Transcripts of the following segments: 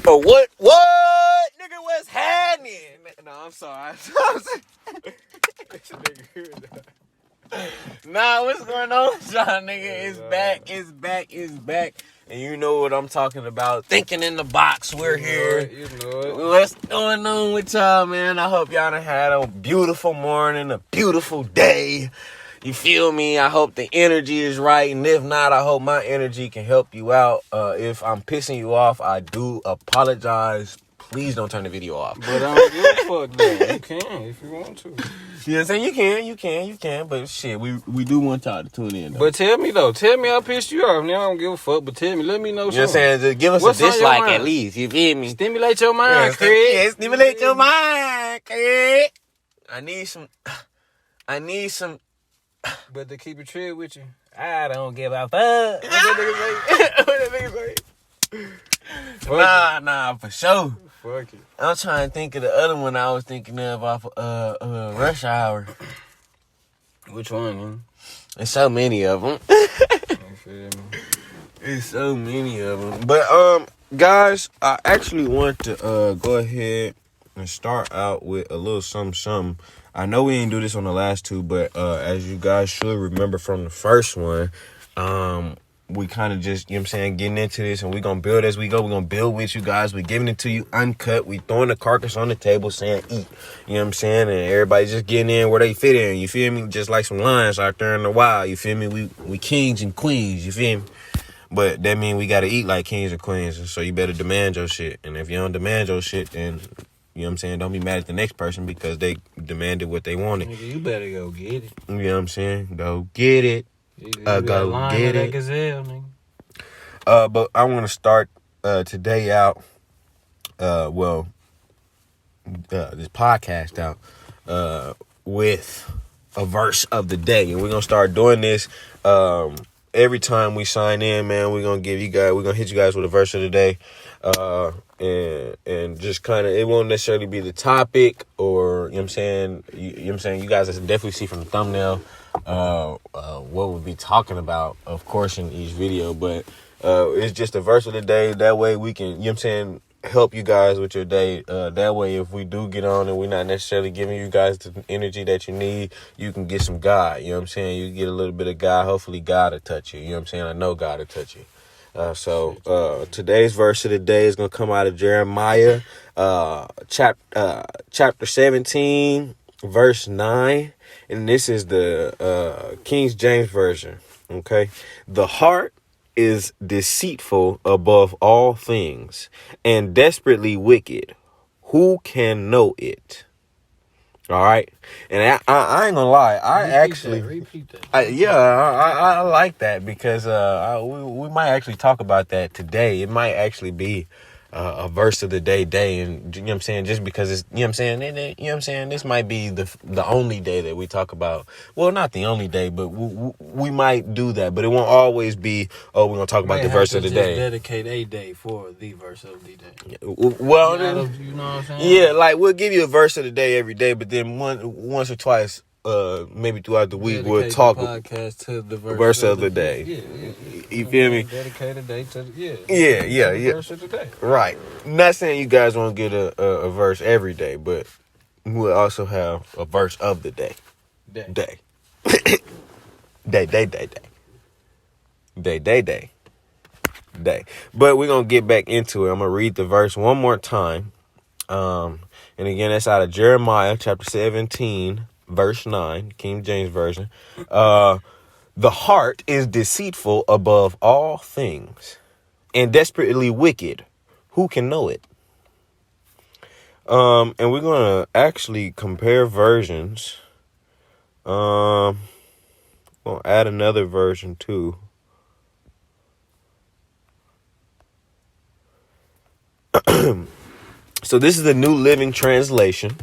Oh, what? What? Nigga, what's happening? No, I'm sorry. Nah, what's going on, y'all, nigga? It's back. And you know what I'm talking about. Thinking in the box, we're here. You know it. What's going on with y'all, man? I hope y'all done had a beautiful morning, a beautiful day. You feel me? I hope the energy is right. And if not, I hope my energy can help you out. If I'm pissing you off, I do apologize. Please don't turn the video off. But I don't give a fuck, though. You can if you want to. You know what I'm saying? You can. But shit, we do want y'all to tune in, though. But tell me I pissed you off. Now I don't give a fuck, but tell me, let me know something. You know what I'm saying? Just give us What's a dislike on your at least. You feel me? Stimulate your mind, Craig. Yeah, stimulate your mind, Craig. I need some. But to keep it real with you, I don't give a fuck. What that nigga say? Nah, for sure. Fuck it. I'm trying to think of the other one I was thinking of off Rush Hour. Which one, man? There's so many of them. You feel me? There's so many of them. But guys, I actually want to go ahead and start out with a little something. I know we didn't do this on the last two, but as you guys should remember from the first one, we kind of just, you know what I'm saying, getting into this, and we're going to build as we go. We're going to build with you guys. We're giving it to you uncut. We throwing the carcass on the table saying eat. You know what I'm saying? And everybody just getting in where they fit in. You feel me? Just like some lions out there in the wild. You feel me? We kings and queens. You feel me? But that means we got to eat like kings and queens. So you better demand your shit. And if you don't demand your shit, then, you know what I'm saying, don't be mad at the next person because they demanded what they wanted. Nigga, you better go get it. You know what I'm saying? Go get it. Go get it. Gazelle, nigga. But I want to start today out, this podcast out with a verse of the day. And we're going to start doing this every time we sign in, man. We're going to hit you guys with a verse of the day. And just kind of, it won't necessarily be the topic or, you know what I'm saying? You know what I'm saying? You guys can definitely see from the thumbnail what we'll be talking about, of course, in each video. But it's just a verse of the day. That way we can, you know what I'm saying, help you guys with your day. That way, if we do get on and we're not necessarily giving you guys the energy that you need, you can get some God. You know what I'm saying? You get a little bit of God. Hopefully God will touch you. You know what I'm saying? I know God will touch you. So today's verse of the day is going to come out of Jeremiah, chapter 17, verse 9. And this is the King James Version. Okay. The heart is deceitful above all things and desperately wicked. Who can know it? All right. And I ain't gonna lie. Repeat that. I like that because we might actually talk about that today. It might actually be a verse of the day, and you know what I'm saying, just because it's, you know what I'm saying, you know what I'm saying, this might be the only day that we talk about. Well, not the only day, but we might do that, but it won't always be, we're gonna talk about the verse of the day. Dedicate a day for the verse of the day. Well, you know what I'm saying? Yeah, like we'll give you a verse of the day every day, but then once or twice, maybe throughout the week, we'll talk the podcast to the verse of the day. Yeah. You feel me? Dedicate a day to yeah. Verse of the day. Right. Not saying you guys won't get a verse every day, but we'll also have a verse of the day. Day. Day. But we're gonna get back into it. I'm gonna read the verse one more time. And again, that's out of Jeremiah chapter 17, verse 9, King James Version. The heart is deceitful above all things and desperately wicked. Who can know it? And we're going to actually compare versions. We'll add another version too. So this is the New Living Translation.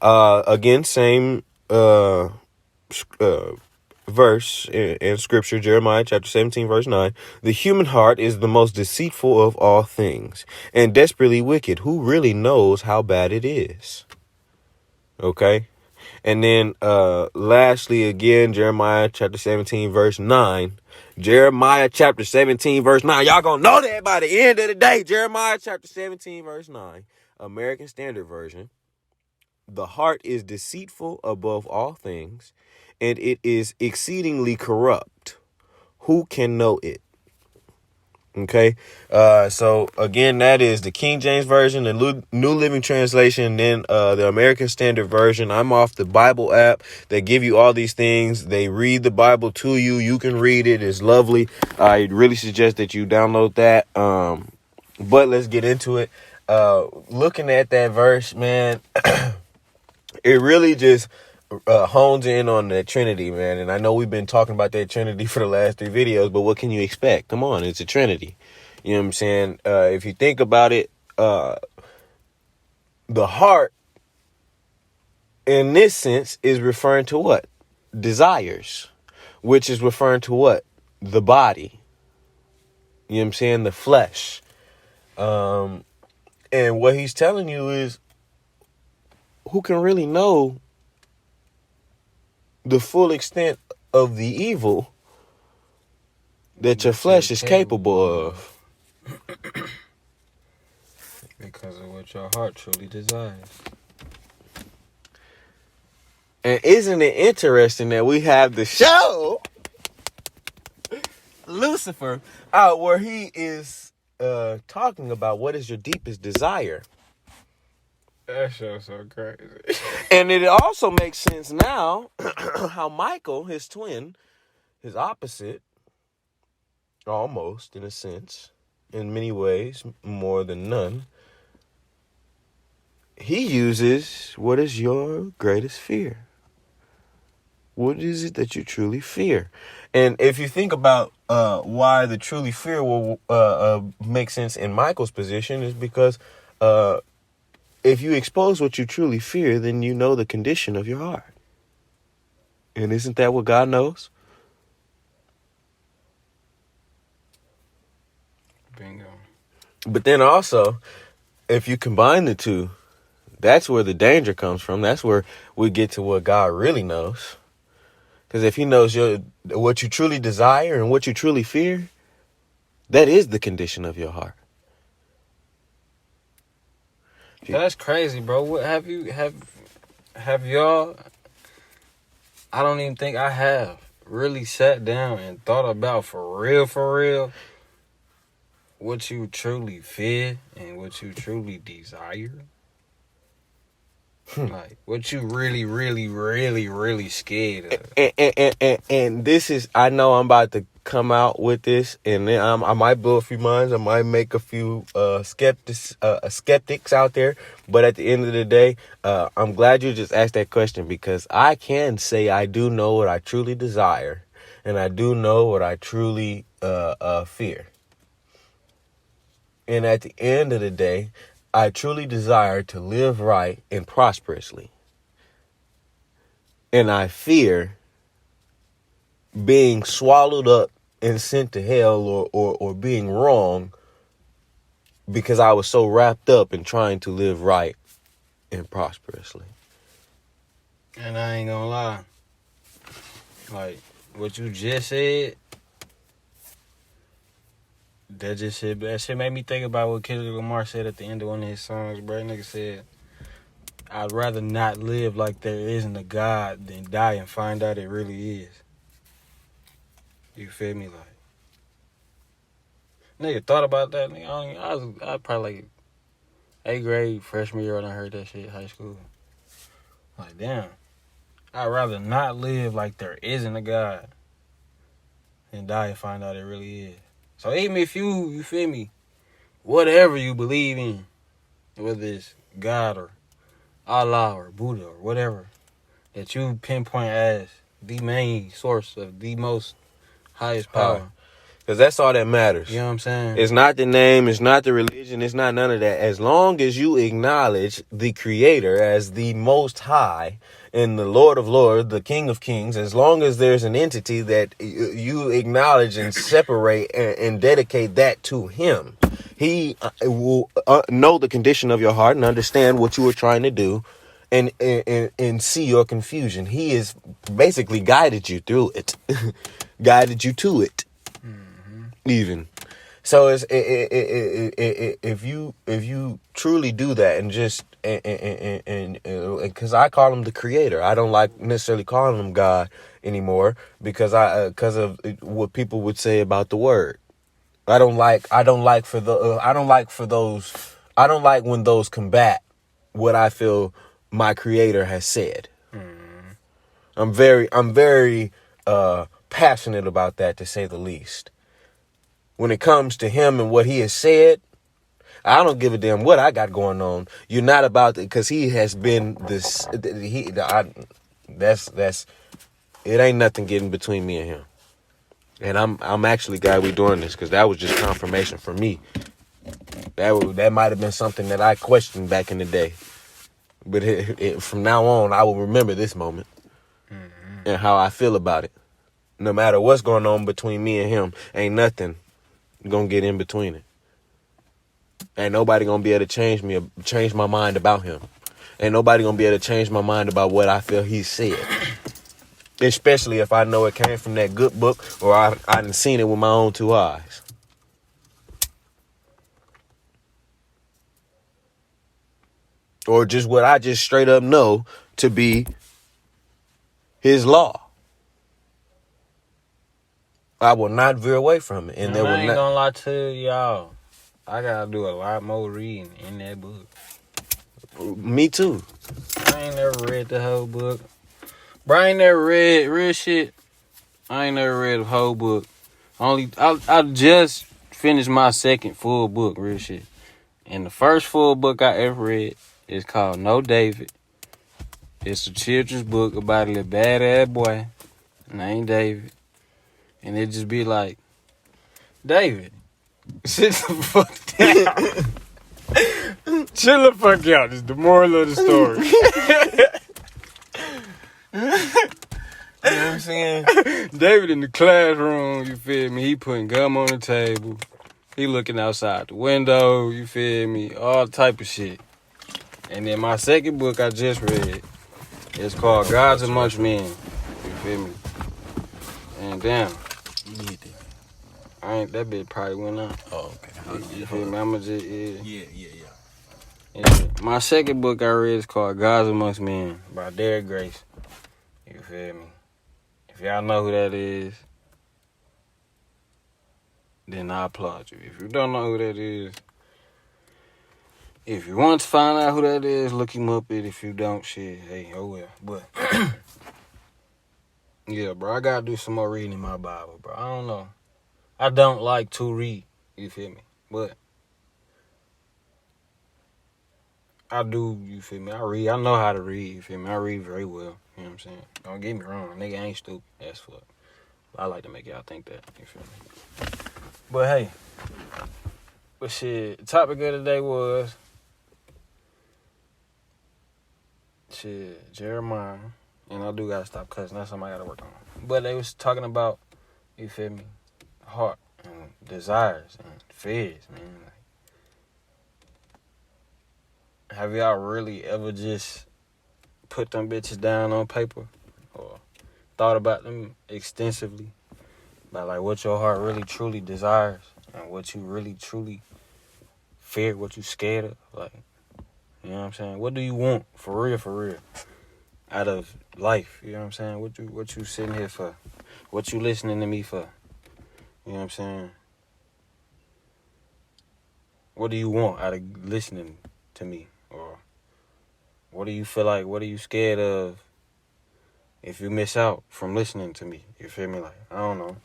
Again, same verse in scripture, Jeremiah chapter 17, verse 9. The human heart is the most deceitful of all things and desperately wicked. Who really knows how bad it is? Okay. And then lastly, again, Jeremiah chapter 17, verse 9. Jeremiah chapter 17, verse 9. Y'all gonna know that by the end of the day. Jeremiah chapter 17, verse 9. American Standard Version. The heart is deceitful above all things, and it is exceedingly corrupt. Who can know it? Okay. So again, that is the King James Version, the New Living Translation, then the American Standard Version. I'm off the Bible app. They give you all these things. They read the Bible to you. You can read it. It's lovely. I really suggest that you download that. But let's get into it. Looking at that verse, man, it really just hones in on the Trinity, man. And I know we've been talking about that Trinity for the last 3 videos, but what can you expect? Come on, it's a Trinity. You know what I'm saying? If you think about it, the heart, in this sense, is referring to what? Desires, which is referring to what? The body. You know what I'm saying? The flesh. And what he's telling you is, who can really know the full extent of the evil that your flesh is capable of? Because of what your heart truly desires. And isn't it interesting that we have the show Lucifer out where he is talking about what is your deepest desire? That show's so crazy. And it also makes sense now how Michael, his twin, his opposite, almost in a sense, in many ways, more than none, he uses what is your greatest fear? What is it that you truly fear? And if you think about why the truly fear will make sense in Michael's position, is because if you expose what you truly fear, then you know the condition of your heart. And isn't that what God knows? Bingo. But then also, if you combine the two, that's where the danger comes from. That's where we get to what God really knows. Because if he knows what you truly desire and what you truly fear, that is the condition of your heart. That's crazy, bro. What have y'all? I don't even think I have really sat down and thought about for real, what you truly fear and what you truly desire. Like what you really scared of. And this is, I know I'm about to come out with this, and then I might blow a few minds. I might make a few skeptics out there. But at the end of the day, I'm glad you just asked that question, because I can say I do know what I truly desire, and I do know what I truly fear. And at the end of the day, I truly desire to live right and prosperously. And I fear being swallowed up and sent to hell or being wrong because I was so wrapped up in trying to live right and prosperously. And I ain't gonna lie. Like, what you just said, that shit made me think about what Kendrick Lamar said at the end of one of his songs, bro. Nigga said, I'd rather not live like there isn't a God than die and find out it really is. You feel me? Like, nigga thought about that. Nigga, I was probably like 8th grade, freshman year when I heard that shit, high school. Like, damn. I'd rather not live like there isn't a God than die and find out it really is. So even if you feel me, whatever you believe in, whether it's God or Allah or Buddha or whatever, that you pinpoint as the main source of the most highest power. Because that's all that matters. You know what I'm saying? It's not the name, it's not the religion, it's not none of that. As long as you acknowledge the Creator as the Most High and the Lord of Lords, the King of Kings, as long as there's an entity that you acknowledge and separate and dedicate that to Him, He will know the condition of your heart and understand what you are trying to do and see your confusion. He has basically guided you through it, guided you to it. even. So it's if you truly do that and just and because I call him the creator, I don't like necessarily calling him God anymore because of what people would say about the word. I don't like when those combat what I feel my creator has said. I'm very passionate about that, to say the least. When it comes to him and what he has said, I don't give a damn what I got going on. You're not about it, because he has been this. That's it. Ain't nothing getting between me and him. And I'm actually glad we doing this, because that was just confirmation for me. That might have been something that I questioned back in the day, but from now on, I will remember this moment and how I feel about it. No matter what's going on between me and him, ain't nothing gonna get in between it. Ain't nobody gonna be able to change my mind about him. Ain't nobody gonna be able to change my mind about what I feel he said. Especially if I know it came from that good book, or I done seen it with my own two eyes. Or just what I just straight up know to be his law. I will not veer away from it. And I ain't gonna lie to y'all. I gotta do a lot more reading in that book. Me too. I ain't never read the whole book. Bro, I ain't never read real shit. I ain't never read the whole book. I just finished my second full book, real shit. And the first full book I ever read is called No David. It's a children's book about a little badass boy named David. And it just be like, David, sit the fuck down. Chill the fuck out. Is the moral of the story. You know what I'm saying? David in the classroom, you feel me? He putting gum on the table. He looking outside the window, you feel me? All type of shit. And then my second book I just read, it's called Gods Amongst Men. You feel me? And damn. You need that. That bitch probably went out. Oh, okay. You feel me? I'ma just, Yeah. Yeah. My second book I read is called Gods Amongst Men by Derek Grace. You feel me? If y'all know who that is, then I applaud you. If you don't know who that is, if you want to find out who that is, look him up. If you don't, shit, hey, oh well. But yeah, bro, I gotta do some more reading in my Bible, bro. I don't know. I don't like to read. You feel me? But I do, you feel me? I read. I know how to read, you feel me? I read very well. You know what I'm saying? Don't get me wrong. Nigga ain't stupid. That's fuck. I like to make y'all think that. You feel me? But hey. But shit, the topic of the day was shit, Jeremiah. And I do gotta stop cussing. That's something I gotta work on. But they was talking about, you feel me, heart and desires and fears, man. Like, have y'all really ever just put them bitches down on paper or thought about them extensively? About like what your heart really truly desires and what you really truly fear, what you scared of? Like, you know what I'm saying? What do you want for real? Out of life, you know what I'm saying? What you sitting here for? What you listening to me for? You know what I'm saying? What do you want out of listening to me? Or what do you feel like? What are you scared of if you miss out from listening to me? You feel me? Like, I don't know.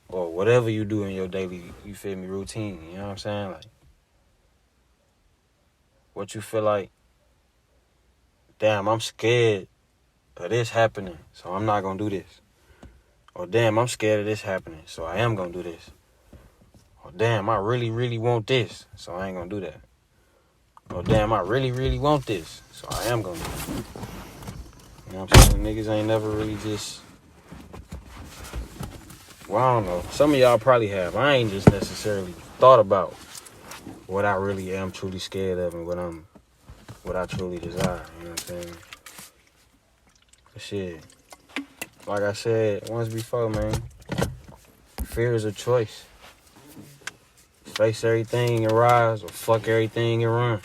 Or whatever you do in your daily, you feel me, routine. You know what I'm saying? Like, what you feel like, damn, I'm scared of this happening, so I'm not gonna do this. Or damn, I'm scared of this happening, so I am gonna do this. Or damn, I really, really want this, so I ain't gonna do that. Or damn, I really, really want this, so I am gonna do it. You know what I'm saying? Niggas ain't never really just, well, I don't know. Some of y'all probably have. I ain't just necessarily thought about what I really am truly scared of and what I truly desire. You know what I'm saying? But shit, like I said once before, man, fear is a choice. face everything and rise, or fuck everything and run.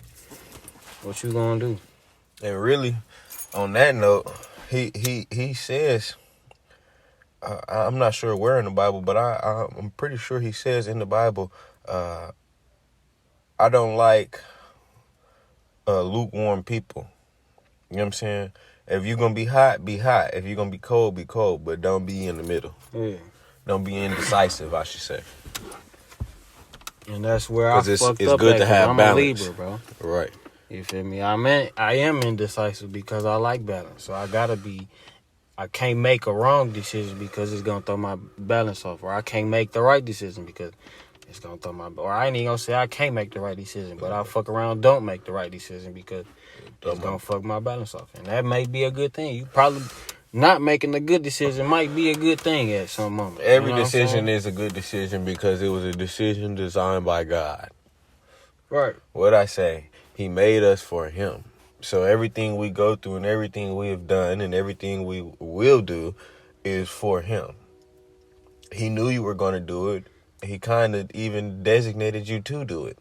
What you gonna do? And really, on that note, he says, I'm not sure where in the Bible, but I'm pretty sure he says in the Bible, I don't like lukewarm people. You know what I'm saying? If you're going to be hot, be hot. If you're going to be cold, but don't be in the middle. Yeah. Don't be indecisive, I should say. And that's where I fucked it's up good at, to have I'm balance. a Libra, bro. Right. You feel me? I am indecisive because I like balance. So I can't make a wrong decision because it's going to throw my balance off. Or I can't make the right decision because it's going to throw my... Or I ain't even going to say I can't make the right decision, but I'll fuck around don't make the right decision because it's going to fuck my balance off. And that may be a good thing. You probably... Not making a good decision might be a good thing at some moment. Every decision is a good decision because it was a decision designed by God. Right. What I say, he made us for him. So everything we go through and everything we have done and everything we will do is for him. He knew you were going to do it. He kind of even designated you to do it.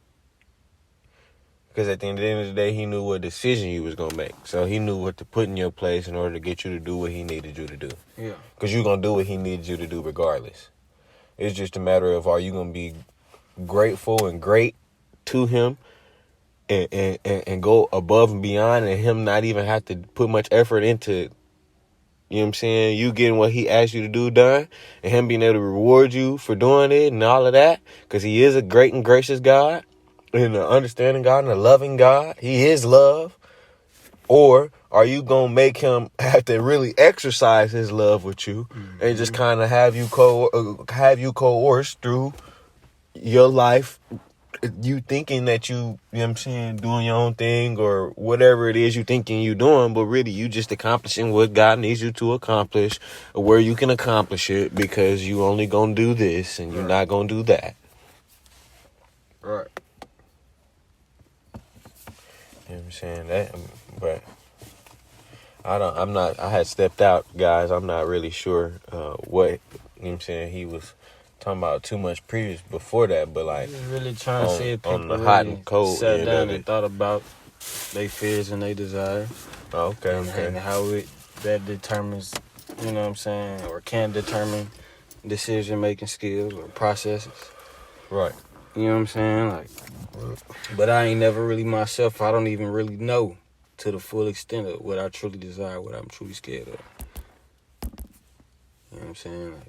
Because at the end of the day, he knew what decision you was going to make. So he knew what to put in your place in order to get you to do what he needed you to do. Yeah. Because you're going to do what he needed you to do regardless. It's just a matter of, are you going to be grateful and great to him and go above and beyond and him not even have to put much effort into it. You know what I'm saying? You getting what he asked you to do done and him being able to reward you for doing it and all of that. Because he is a great and gracious God. And an understanding God and a loving God. He is love. Or are you going to make him have to really exercise his love with you and just kind of have you coerced through your life, you thinking that you know what I'm saying, doing your own thing or whatever it is you thinking you doing, but really you just accomplishing what God needs you to accomplish, or where you can accomplish it because you only going to do this and you're not going to do that. Right. You know what I'm saying? That, but I had stepped out, guys. I'm not really sure what, you know what I'm saying, he was talking about too much previous before that, but like Just really trying to see if people on the hot really and cold sat end down of and it. thought about their fears and their desires. Oh, okay. And how that determines, you know what I'm saying, or can determine decision-making skills or processes. Right. You know what I'm saying? Like, but I ain't never really myself. I don't even really know to the full extent of what I truly desire, what I'm truly scared of. You know what I'm saying? Like,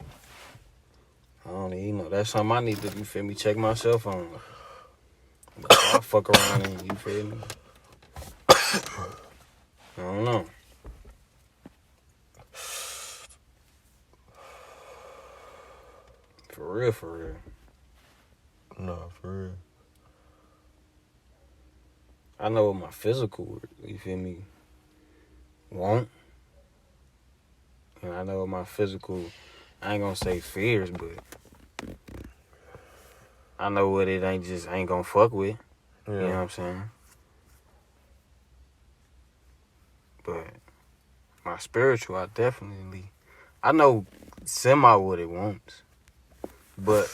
I don't even know. That's something I need to, you feel me, check myself on. I'll fuck around and, you feel me? I don't know. For real. No, for real. I know what my physical, you feel me, want. And I know what my physical, I ain't gonna say fears, but I know what it ain't gonna fuck with. Yeah. You know what I'm saying? But my spiritual, I know semi what it wants. But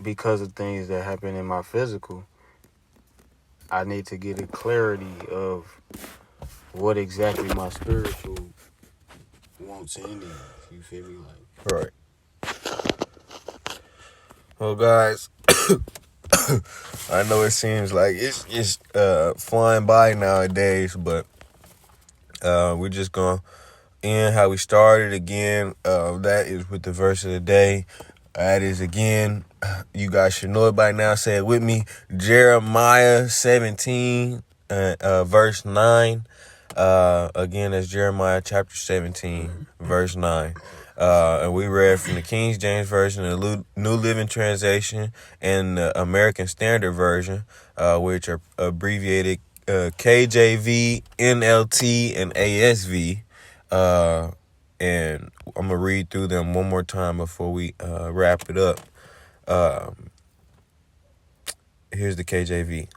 because of things that happen in my physical, I need to get a clarity of what exactly my spiritual wants and needs. You feel me? Like, Right. Well, guys, I know it seems like it's flying by nowadays, but we're just gonna end how we started again. That is with the verse of the day. That is, again, you guys should know it by now. Say it with me. Jeremiah 17, verse 9. Again, that's Jeremiah chapter 17, verse 9. And we read from the King James Version, the New Living Translation, and the American Standard Version, which are abbreviated KJV, NLT, and ASV. And I'm going to read through them one more time before we wrap it up. Here's the KJV.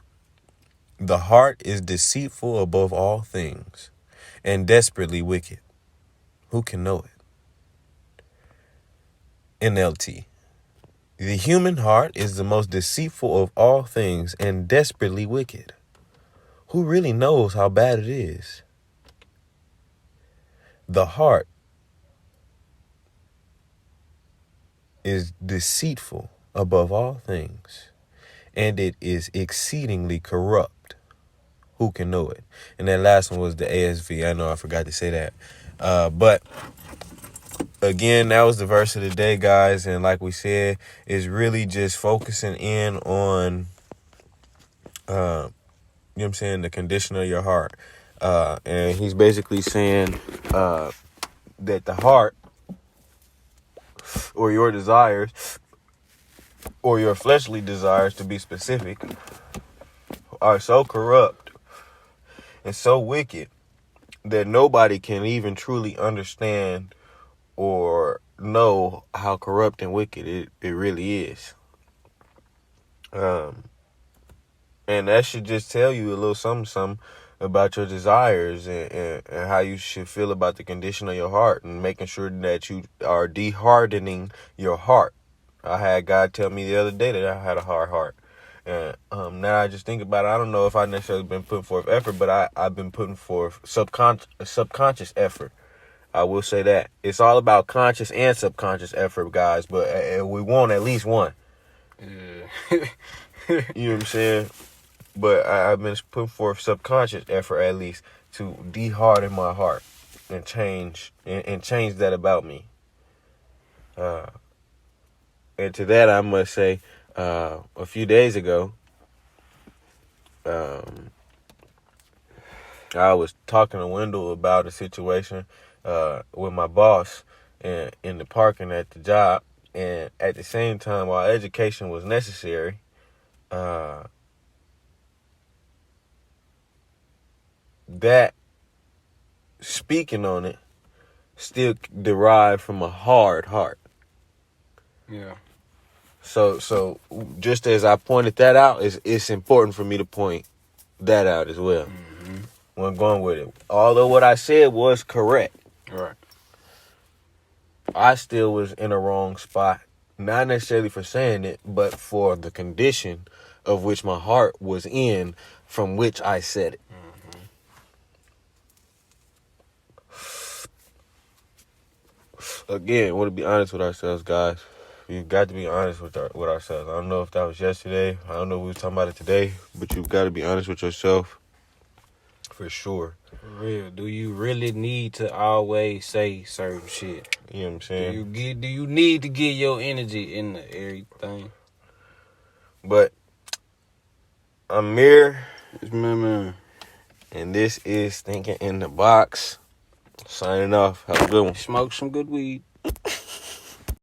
The heart is deceitful above all things and desperately wicked. Who can know it? NLT. The human heart is the most deceitful of all things and desperately wicked. Who really knows how bad it is? The heart is deceitful above all things, and it is exceedingly corrupt. Who can know it? And that last one was the ASV. I know I forgot to say that. But again, that was the verse of the day, guys. And like we said, is really just focusing in on, you know what I'm saying, the condition of your heart. And he's basically saying that the heart or your desires or your fleshly desires, to be specific, are so corrupt and so wicked that nobody can even truly understand or know how corrupt and wicked it really is. And that should just tell you a little something about your desires and how you should feel about the condition of your heart, and making sure that you are de-hardening your heart. I had God tell me the other day that I had a hard heart. And now I just think about it, I don't know if I necessarily been putting forth effort, but I've been putting forth subconscious effort. I will say that. It's all about conscious and subconscious effort, guys, but we want at least one. Yeah. You know what I'm saying? But I've been putting forth subconscious effort, at least, to de-harden my heart and change that about me. And to that, I must say, a few days ago, I was talking to Wendell about a situation with my boss in the parking at the job. And at the same time, while education was necessary, that speaking on it still derived from a hard heart. Yeah. So just as I pointed that out, it's important for me to point that out as well. Mm-hmm. When I'm going with it. Although what I said was correct, Right. I still was in a wrong spot. Not necessarily for saying it, but for the condition of which my heart was in, from which I said it. Again, want to be honest with ourselves, guys. We've got to be honest with ourselves. I don't know if that was yesterday. I don't know if we were talking about it today, but you've got to be honest with yourself. For sure. For real. Do you really need to always say certain shit? You know what I'm saying? Do you need to get your energy into everything? But I'm Mir, It's my man. and this is Thinking in the Box. Signing off. Have a good one. Smoke some good weed.